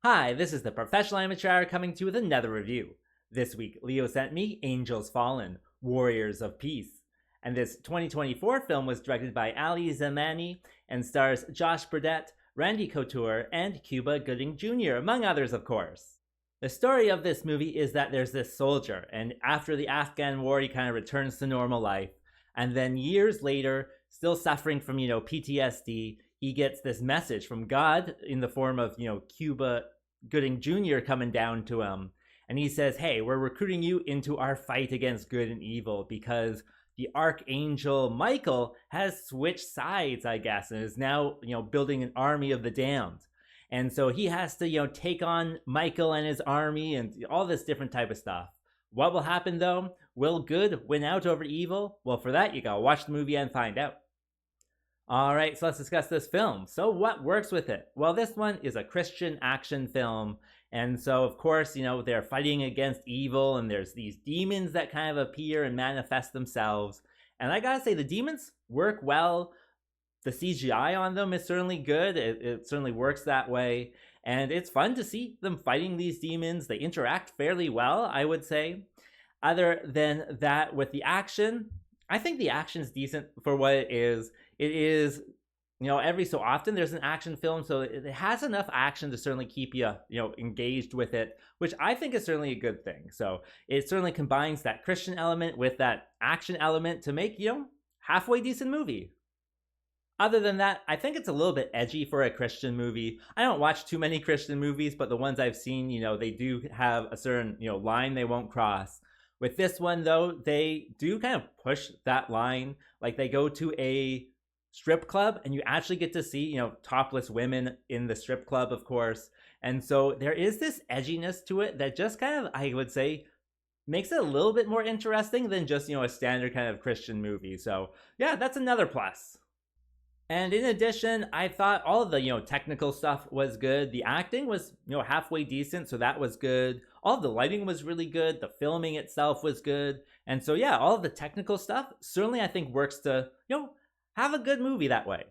Hi, this is the Professional Amateur coming to you with another review. This week, Leo sent me Angels Fallen, Warriors of Peace. And this 2024 film was directed by Ali Zamani and stars Josh Burdett, Randy Couture, and Cuba Gooding Jr., among others, of course. The story of this movie is that there's this soldier, and after the Afghan war, he kind of returns to normal life. And then years later, still suffering from, PTSD, he gets this message from God in the form of, Cuba Gooding Jr. coming down to him. And he says, hey, we're recruiting you into our fight against good and evil because the Archangel Michael has switched sides, I guess, and is now, building an army of the damned. And so he has to, take on Michael and his army and all this different type of stuff. What will happen, though? Will good win out over evil? Well, for that, you gotta watch the movie and find out. All right, so let's discuss this film. So what works with it? Well, this one is a Christian action film. And so, of course, they're fighting against evil and there's these demons that kind of appear and manifest themselves. And I gotta say, the demons work well. The CGI on them is certainly good. It certainly works that way. And it's fun to see them fighting these demons. They interact fairly well, I would say. Other than that, with the action, I think the action's decent for what it is. It is, every so often there's an action film, so it has enough action to certainly keep you, engaged with it, which I think is certainly a good thing. So it certainly combines that Christian element with that action element to make, halfway decent movie. Other than that, I think it's a little bit edgy for a Christian movie. I don't watch too many Christian movies, but the ones I've seen, they do have a certain, line they won't cross. With this one, though, they do kind of push that line. Like, they go to a strip club, and you actually get to see, topless women in the strip club, of course. And so there is this edginess to it that just kind of, I would say, makes it a little bit more interesting than just, a standard kind of Christian movie. So, yeah, that's another plus. And in addition, I thought all of the, technical stuff was good. The acting was, halfway decent, so that was good. All of the lighting was really good. The filming itself was good. And so, yeah, all of the technical stuff certainly, I think, works to, have a good movie that way.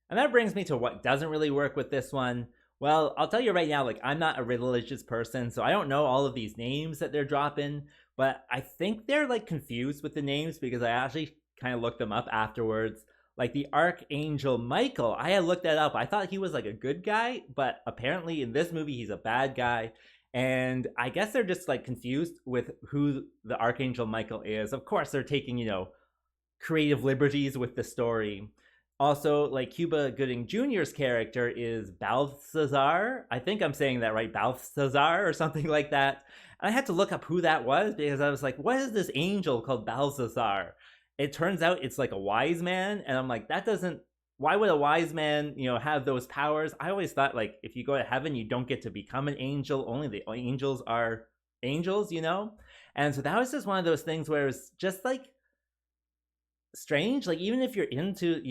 And that brings me to what doesn't really work with this one. Well, I'll tell you right now, I'm not a religious person, so I don't know all of these names that they're dropping, but I think they're, confused with the names because I actually kind of looked them up afterwards. Like the Archangel Michael, I had looked that up. I thought he was a good guy, but apparently in this movie he's a bad guy. And I guess they're just confused with who the Archangel Michael is. Of course, they're taking, creative liberties with the story. Also, Cuba Gooding Jr.'s character is Balthazar. I think I'm saying that right, Balthazar or something like that. And I had to look up who that was because I was like, what is this angel called Balthazar? It turns out it's a wise man, and I'm like, that doesn't, why would a wise man, have those powers? I always thought, if you go to heaven, you don't get to become an angel, only the angels are angels, And so that was just one of those things where it was just, strange. Even if you're into,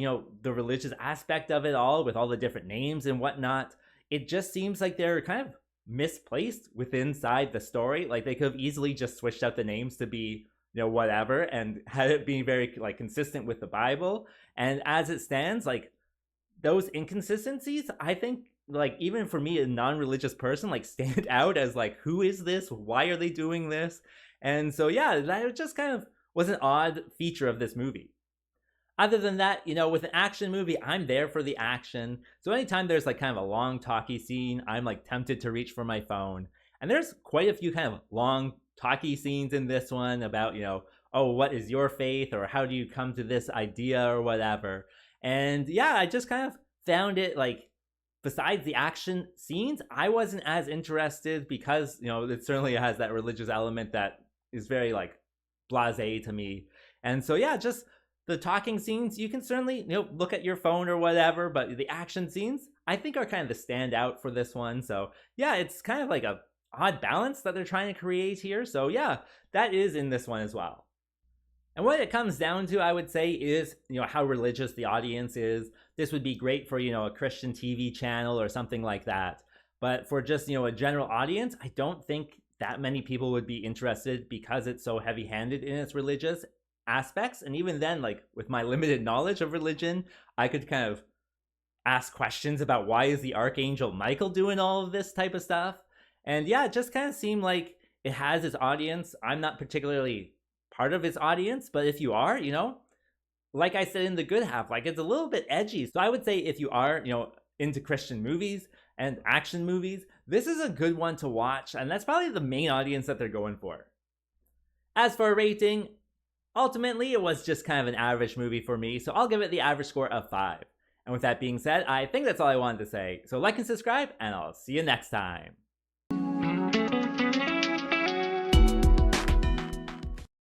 the religious aspect of it all, with all the different names and whatnot, it just seems like they're kind of misplaced inside the story. They could have easily just switched out the names to be, whatever, and had it be very consistent with the Bible. And as it stands, those inconsistencies, I think, even for me, a non-religious person, stand out as who is this? Why are they doing this? And so, yeah, that just kind of was an odd feature of this movie. Other than that, with an action movie, I'm there for the action. So anytime there's kind of a long talky scene, I'm tempted to reach for my phone. And there's quite a few kind of long talky scenes in this one about, oh, what is your faith, or how do you come to this idea, or whatever. And yeah, I just kind of found it besides the action scenes, I wasn't as interested because, it certainly has that religious element that is very blasé to me. And so yeah, just the talking scenes, you can certainly, look at your phone or whatever, but the action scenes, I think, are kind of the standout for this one. So yeah, it's kind of a odd balance that they're trying to create here. So yeah, that is in this one as well. And what it comes down to, I would say, is, how religious the audience is. This would be great for, a Christian TV channel or something like that. But for just, a general audience, I don't think that many people would be interested because it's so heavy-handed in its religious aspects. And even then, with my limited knowledge of religion, I could kind of ask questions about why is the Archangel Michael doing all of this type of stuff. And yeah, it just kind of seemed like it has its audience. I'm not particularly part of its audience, but if you are, like I said in the good half, like it's a little bit edgy. So I would say if you are, into Christian movies and action movies, this is a good one to watch, and that's probably the main audience that they're going for. As for a rating, ultimately it was just kind of an average movie for me, so I'll give it the average score of 5. And with that being said, I think that's all I wanted to say. So like and subscribe, and I'll see you next time.